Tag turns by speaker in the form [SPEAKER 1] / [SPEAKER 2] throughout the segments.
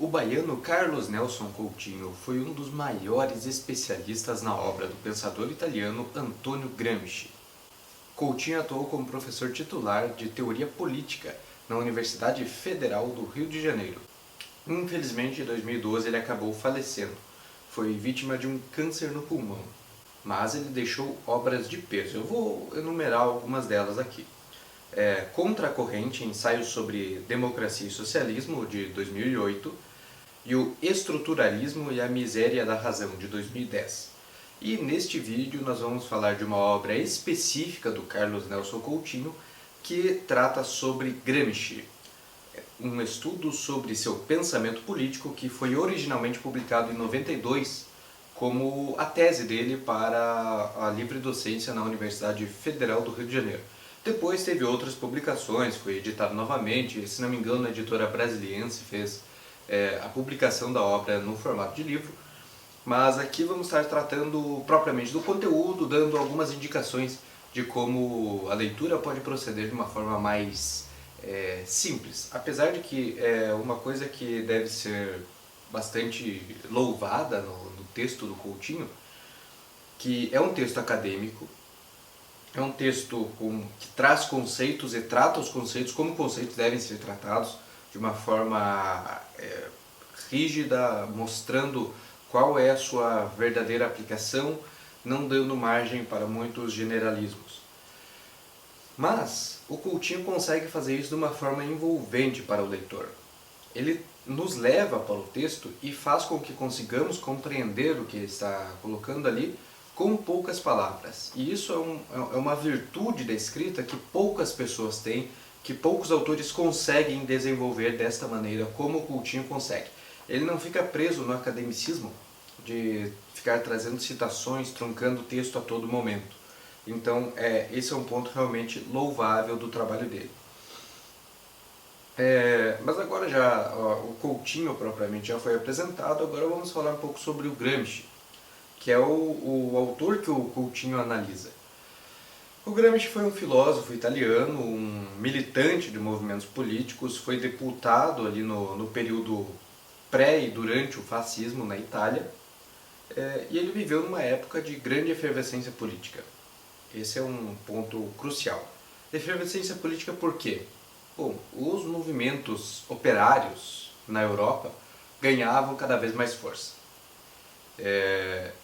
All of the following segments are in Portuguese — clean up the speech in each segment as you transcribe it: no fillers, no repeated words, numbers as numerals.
[SPEAKER 1] O baiano Carlos Nelson Coutinho foi um dos maiores especialistas na obra do pensador italiano Antonio Gramsci. Coutinho atuou como professor titular de teoria política na Universidade Federal do Rio de Janeiro. Infelizmente, em 2012 ele acabou falecendo. Foi vítima de um câncer no pulmão, mas ele deixou obras de peso. Eu vou enumerar algumas delas aqui. Contra a Corrente, ensaio sobre democracia e socialismo, de 2008, e o Estruturalismo e a Miséria da Razão, de 2010. E neste vídeo nós vamos falar de uma obra específica do Carlos Nelson Coutinho que trata sobre Gramsci, um estudo sobre seu pensamento político que foi originalmente publicado em 92 como a tese dele para a livre docência na Universidade Federal do Rio de Janeiro. Depois teve outras publicações, foi editado novamente, se não me engano a editora Brasiliense fez a publicação da obra no formato de livro, mas aqui vamos estar tratando propriamente do conteúdo, dando algumas indicações de como a leitura pode proceder de uma forma mais simples, apesar de que é uma coisa que deve ser bastante louvada no texto do Coutinho, que é um texto acadêmico, é um texto que traz conceitos e trata os conceitos como conceitos devem ser tratados, de uma forma rígida, mostrando qual é a sua verdadeira aplicação, não dando margem para muitos generalismos. Mas o Coutinho consegue fazer isso de uma forma envolvente para o leitor. Ele nos leva para o texto e faz com que consigamos compreender o que ele está colocando ali com poucas palavras. E isso é uma virtude da escrita que poucas pessoas têm, que poucos autores conseguem desenvolver desta maneira como o Coutinho consegue. Ele não fica preso no academicismo de ficar trazendo citações, truncando o texto a todo momento. Então, esse é um ponto realmente louvável do trabalho dele. Mas agora o Coutinho propriamente já foi apresentado, agora vamos falar um pouco sobre o Gramsci, que é o autor que o Coutinho analisa. O Gramsci foi um filósofo italiano, um militante de movimentos políticos, foi deputado ali no período pré e durante o fascismo na Itália, e ele viveu numa época de grande efervescência política. Esse é um ponto crucial. Efervescência política por quê? Bom, os movimentos operários na Europa ganhavam cada vez mais força.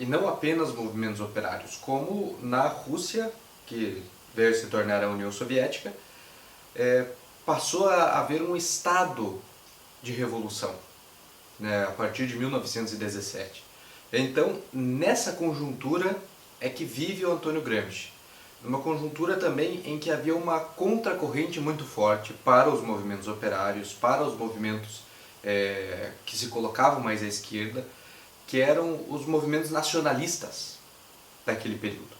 [SPEAKER 1] E não apenas movimentos operários, como na Rússia, que veio se tornar a União Soviética, passou a haver um estado de revolução, né, a partir de 1917. Então, nessa conjuntura é que vive o Antonio Gramsci. Uma conjuntura também em que havia uma contracorrente muito forte para os movimentos operários, para os movimentos que se colocavam mais à esquerda, que eram os movimentos nacionalistas daquele período.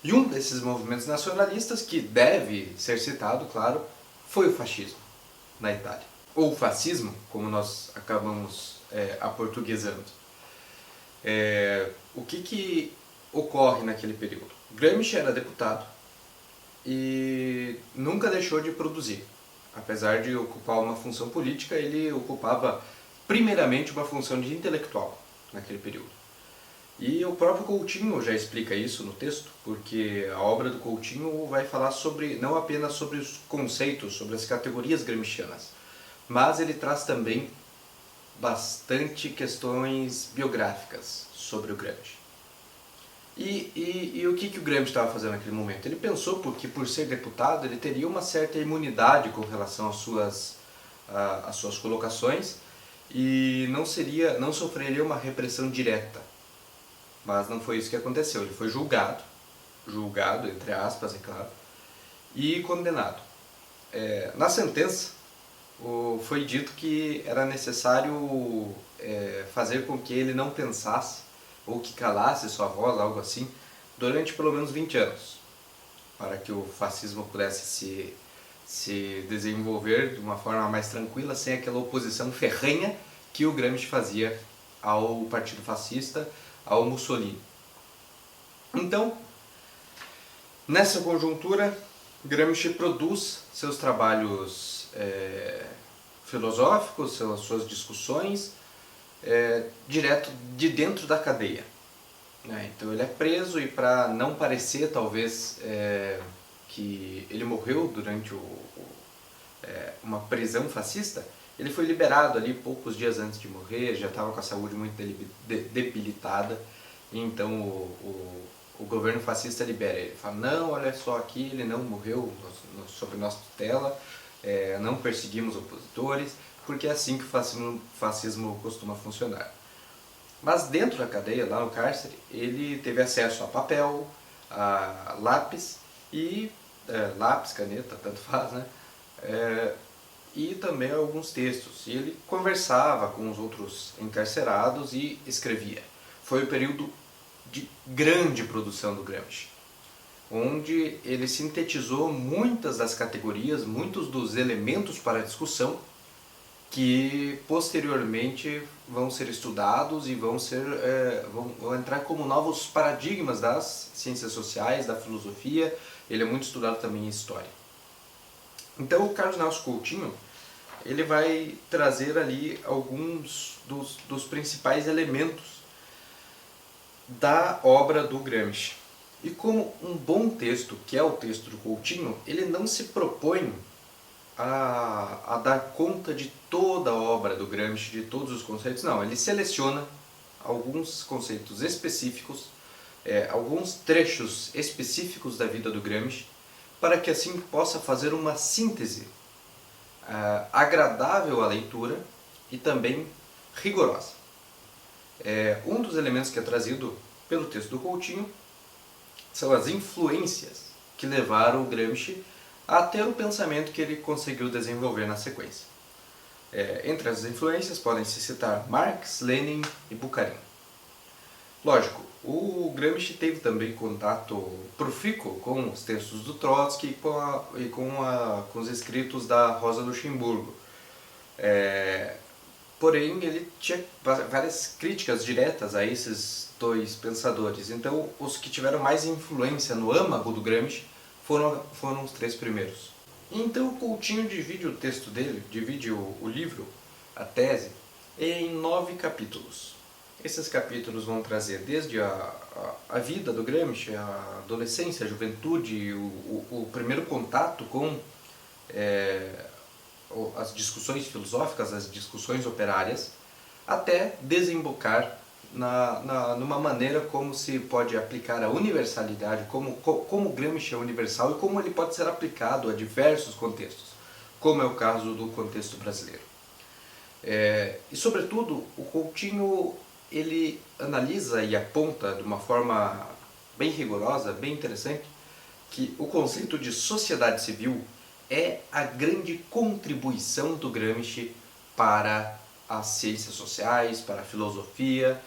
[SPEAKER 1] E um desses movimentos nacionalistas, que deve ser citado, claro, foi o fascismo na Itália. Ou o fascismo, como nós acabamos aportuguesando. O que ocorre naquele período? Gramsci era deputado e nunca deixou de produzir. Apesar de ocupar uma função política, ele ocupava primeiramente uma função de intelectual naquele período. E o próprio Coutinho já explica isso no texto, porque a obra do Coutinho vai falar não apenas sobre os conceitos, sobre as categorias gramscianas, mas ele traz também bastante questões biográficas sobre o Gramsci. E o que o Gramsci estava fazendo naquele momento? Ele pensou que por ser deputado ele teria uma certa imunidade com relação às suas colocações e não sofreria uma repressão direta. Mas não foi isso que aconteceu. Ele foi julgado, entre aspas, é claro, e condenado. Na sentença foi dito que era necessário fazer com que ele não pensasse ou que calasse sua voz, algo assim, durante pelo menos 20 anos, para que o fascismo pudesse se desenvolver de uma forma mais tranquila, sem aquela oposição ferrenha que o Gramsci fazia ao Partido Fascista, ao Mussolini. Então, nessa conjuntura, Gramsci produz seus trabalhos filosóficos, suas discussões, direto de dentro da cadeia. Né? Então ele é preso e, para não parecer talvez que ele morreu durante uma prisão fascista, ele foi liberado ali poucos dias antes de morrer, já estava com a saúde muito debilitada, e então o governo fascista libera ele. Fala, não, olha só aqui, ele não morreu sob nossa tutela, não perseguimos opositores, porque é assim que o fascismo costuma funcionar. Mas dentro da cadeia, lá no cárcere, ele teve acesso a papel, a lápis, lápis, caneta, tanto faz, né? E também alguns textos. E ele conversava com os outros encarcerados e escrevia. Foi o período de grande produção do Gramsci, onde ele sintetizou muitas das categorias, muitos dos elementos para a discussão, que posteriormente vão ser estudados e vão entrar como novos paradigmas das ciências sociais, da filosofia. Ele é muito estudado também em história. Então o Carlos Nelson Coutinho, ele vai trazer ali alguns dos principais elementos da obra do Gramsci. E como um bom texto, que é o texto do Coutinho, ele não se propõe a dar conta de toda a obra do Gramsci, de todos os conceitos. Não, ele seleciona alguns conceitos específicos, alguns trechos específicos da vida do Gramsci, para que assim possa fazer uma síntese agradável à leitura e também rigorosa. Um dos elementos que é trazido pelo texto do Coutinho são as influências que levaram o Gramsci a ter o pensamento que ele conseguiu desenvolver na sequência. Entre as influências podem-se citar Marx, Lenin e Bukharin. Lógico, o Gramsci teve também contato profícuo com os textos do Trotsky e com os escritos da Rosa Luxemburgo. Porém, ele tinha várias críticas diretas a esses dois pensadores. Então, os que tiveram mais influência no âmago do Gramsci foram os três primeiros. Então, o Coutinho divide o texto dele, divide o livro, a tese, em 9 capítulos. Esses capítulos vão trazer desde a vida do Gramsci, a adolescência, a juventude, o primeiro contato com as discussões filosóficas, as discussões operárias, até desembocar numa maneira como se pode aplicar a universalidade, como o Gramsci é universal e como ele pode ser aplicado a diversos contextos, como é o caso do contexto brasileiro. E sobretudo, o Coutinho ele analisa e aponta de uma forma bem rigorosa, bem interessante, que o conceito de sociedade civil é a grande contribuição do Gramsci para as ciências sociais, para a filosofia,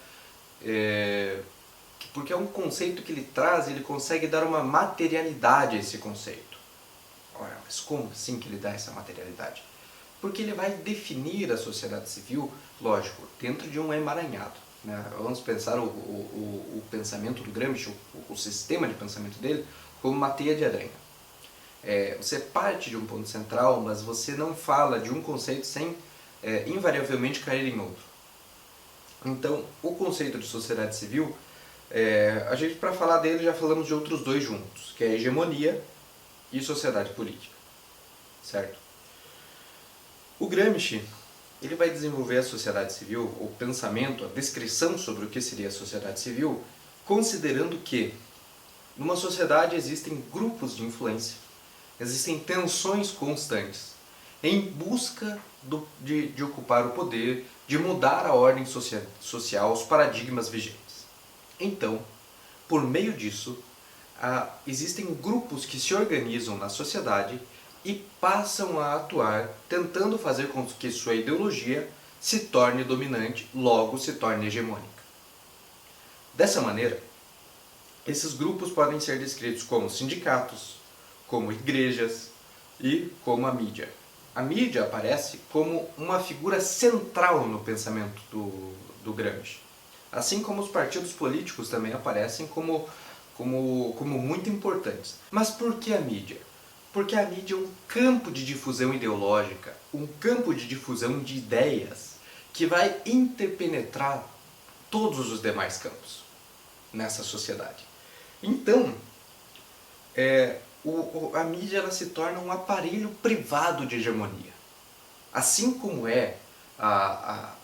[SPEAKER 1] porque é um conceito que ele traz, ele consegue dar uma materialidade a esse conceito. Ora, mas como assim que ele dá essa materialidade? Porque ele vai definir a sociedade civil, lógico, dentro de um emaranhado. Né? Vamos pensar o pensamento do Gramsci, o sistema de pensamento dele, como uma teia de aranha. Você parte de um ponto central, mas você não fala de um conceito sem invariavelmente cair em outro. Então, o conceito de sociedade civil, a gente, para falar dele, já falamos de outros dois juntos, que é hegemonia e sociedade política, certo? O Gramsci, ele vai desenvolver a sociedade civil, o pensamento, a descrição sobre o que seria a sociedade civil, considerando que numa sociedade existem grupos de influência, existem tensões constantes em busca de ocupar o poder, de mudar a ordem social, os paradigmas vigentes. Então, por meio disso, existem grupos que se organizam na sociedade e passam a atuar tentando fazer com que sua ideologia se torne dominante, logo se torne hegemônica. Dessa maneira, esses grupos podem ser descritos como sindicatos, como igrejas e como a mídia. A mídia aparece como uma figura central no pensamento do Gramsci. Assim como os partidos políticos também aparecem como muito importantes. Mas por que a mídia? Porque a mídia é um campo de difusão ideológica um campo de difusão de ideias que vai interpenetrar todos os demais campos nessa sociedade. Então, a mídia ela se torna um aparelho privado de hegemonia. Assim como é a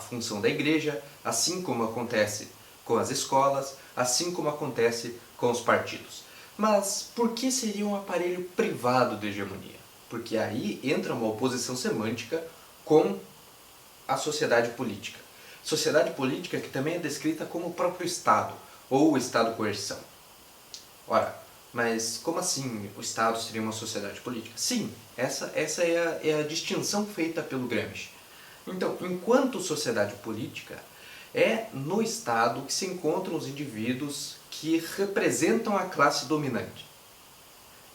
[SPEAKER 1] função da igreja, assim como acontece com as escolas, assim como acontece com os partidos. Mas por que seria um aparelho privado de hegemonia? Porque aí entra uma oposição semântica com a sociedade política. Sociedade política que também é descrita como o próprio Estado, ou o Estado-coerção. Ora, mas como assim o Estado seria uma sociedade política? Sim, essa é a distinção feita pelo Gramsci. Então, enquanto sociedade política, é no Estado que se encontram os indivíduos que representam a classe dominante.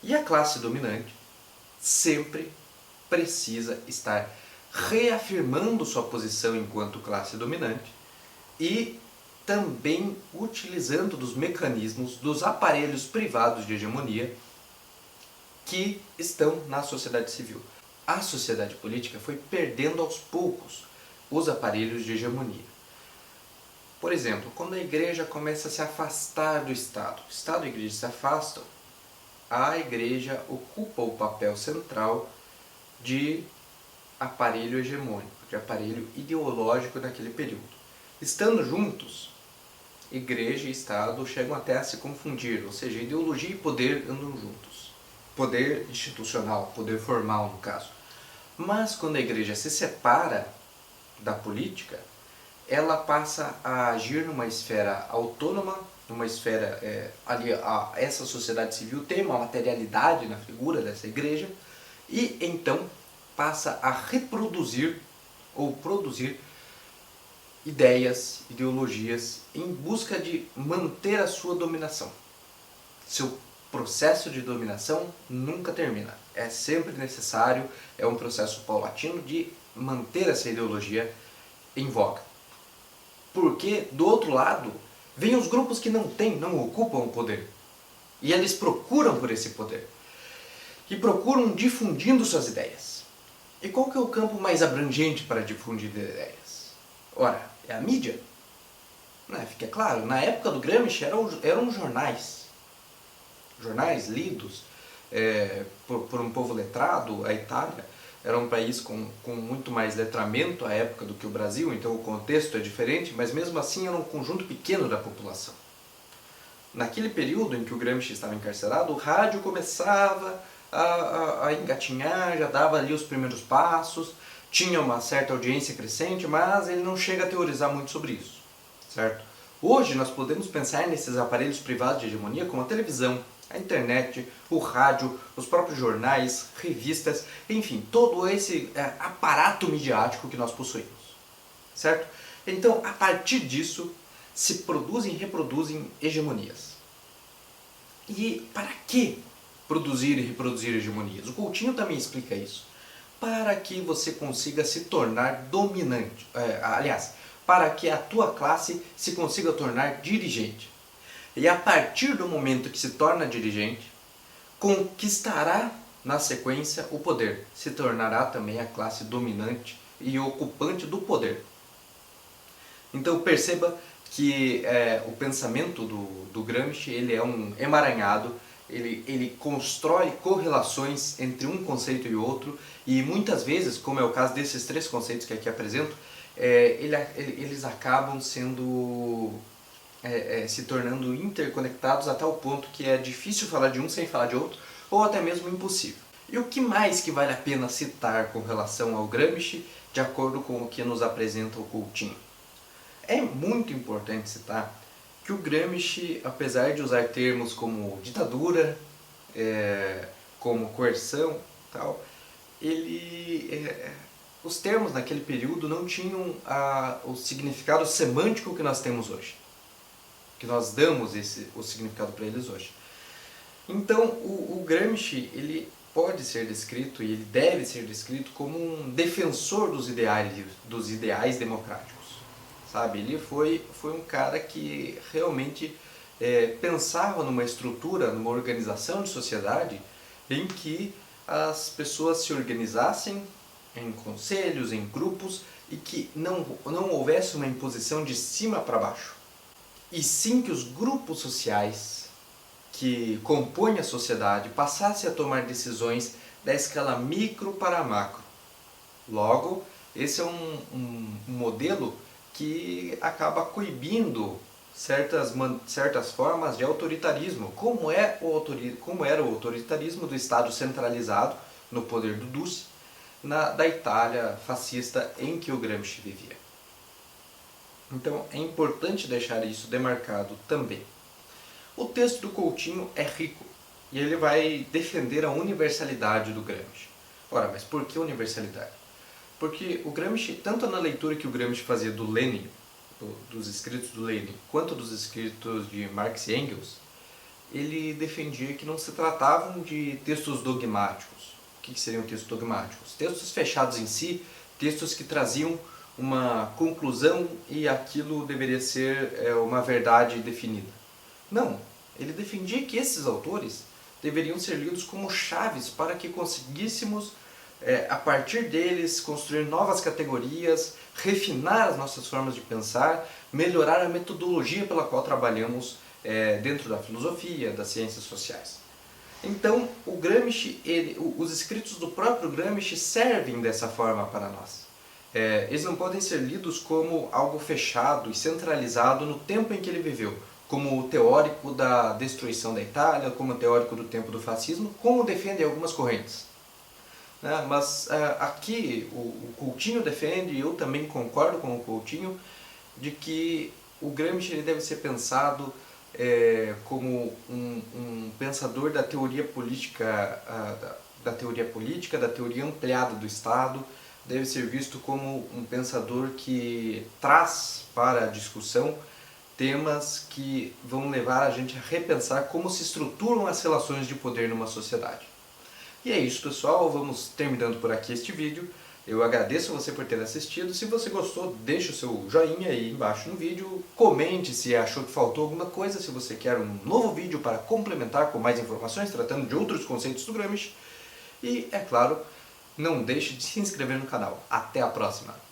[SPEAKER 1] E a classe dominante sempre precisa estar reafirmando sua posição enquanto classe dominante e também utilizando dos mecanismos, dos aparelhos privados de hegemonia que estão na sociedade civil. A sociedade política foi perdendo aos poucos os aparelhos de hegemonia. Por exemplo, quando a igreja começa a se afastar do Estado, o Estado e a igreja se afastam, a igreja ocupa o papel central de aparelho hegemônico, de aparelho ideológico naquele período. Estando juntos, igreja e Estado chegam até a se confundir, ou seja, ideologia e poder andam juntos. Poder institucional, poder formal no caso. Mas quando a igreja se separa da política, ela passa a agir numa esfera autônoma, numa esfera, essa sociedade civil tem uma materialidade na figura dessa igreja, e então passa a reproduzir ou produzir ideias, ideologias em busca de manter a sua dominação. Seu processo de dominação nunca termina. É sempre necessário, é um processo paulatino de manter essa ideologia em voga. Porque, do outro lado, vem os grupos que não ocupam o poder. E eles procuram por esse poder. E procuram difundindo suas ideias. E qual que é o campo mais abrangente para difundir ideias? Ora, é a mídia. Fica claro, na época do Gramsci eram jornais. Jornais lidos por um povo letrado. A Itália era um país com muito mais letramento à época do que o Brasil, então o contexto é diferente, mas mesmo assim era um conjunto pequeno da população. Naquele período em que o Gramsci estava encarcerado, o rádio começava a engatinhar, já dava ali os primeiros passos, tinha uma certa audiência crescente, mas ele não chega a teorizar muito sobre isso, certo? Hoje nós podemos pensar nesses aparelhos privados de hegemonia como a televisão, a internet, o rádio, os próprios jornais, revistas, enfim, todo esse aparato midiático que nós possuímos, certo? Então, a partir disso, se produzem e reproduzem hegemonias. E para que produzir e reproduzir hegemonias? O Coutinho também explica isso. Para que você consiga se tornar dominante, para que a tua classe se consiga tornar dirigente. E a partir do momento que se torna dirigente, conquistará na sequência o poder, se tornará também a classe dominante e ocupante do poder. Então perceba que o pensamento do Gramsci ele é um emaranhado, ele constrói correlações entre um conceito e outro, e muitas vezes, como é o caso desses três conceitos que aqui apresento, eles acabam se tornando interconectados a tal ponto que é difícil falar de um sem falar de outro, ou até mesmo impossível. E o que mais que vale a pena citar com relação ao Gramsci, de acordo com o que nos apresenta o Coutinho? É muito importante citar que o Gramsci, apesar de usar termos como ditadura, como coerção, tal, os termos naquele período não tinham o significado semântico que nós temos hoje, que nós damos o significado para eles hoje. Então, o Gramsci ele pode ser descrito e ele deve ser descrito como um defensor dos ideais democráticos. Sabe? Ele foi um cara que realmente pensava numa estrutura, numa organização de sociedade em que as pessoas se organizassem em conselhos, em grupos, e que não houvesse uma imposição de cima para baixo. E sim que os grupos sociais que compõem a sociedade passassem a tomar decisões da escala micro para macro. Logo, esse é um modelo que acaba coibindo certas formas de autoritarismo, como era o autoritarismo do Estado centralizado no poder do Duce, da Itália fascista em que o Gramsci vivia. Então é importante deixar isso demarcado também. O texto do Coutinho é rico e ele vai defender a universalidade do Gramsci. Ora, mas por que universalidade? Porque o Gramsci, tanto na leitura que o Gramsci fazia do Lenin, dos escritos do Lenin, quanto dos escritos de Marx e Engels, ele defendia que não se tratavam de textos dogmáticos. O que seriam textos dogmáticos? Textos fechados em si, textos que traziam uma conclusão e aquilo deveria ser uma verdade definida. Não, ele defendia que esses autores deveriam ser lidos como chaves para que conseguíssemos, a partir deles, construir novas categorias, refinar as nossas formas de pensar, melhorar a metodologia pela qual trabalhamos dentro da filosofia, das ciências sociais. Então, o Gramsci, os escritos do próprio Gramsci servem dessa forma para nós. Eles não podem ser lidos como algo fechado e centralizado no tempo em que ele viveu, como o teórico da destruição da Itália, como o teórico do tempo do fascismo, como defendem algumas correntes. Mas aqui o Coutinho defende, e eu também concordo com o Coutinho, de que o Gramsci ele deve ser pensado como um pensador da teoria política, da teoria ampliada do Estado, deve ser visto como um pensador que traz para a discussão temas que vão levar a gente a repensar como se estruturam as relações de poder numa sociedade. E é isso, pessoal, vamos terminando por aqui este vídeo. Eu agradeço você por ter assistido. Se você gostou, deixe o seu joinha aí embaixo no vídeo. Comente se achou que faltou alguma coisa, se você quer um novo vídeo para complementar com mais informações, tratando de outros conceitos do Gramsci. E, é claro, não deixe de se inscrever no canal. Até a próxima!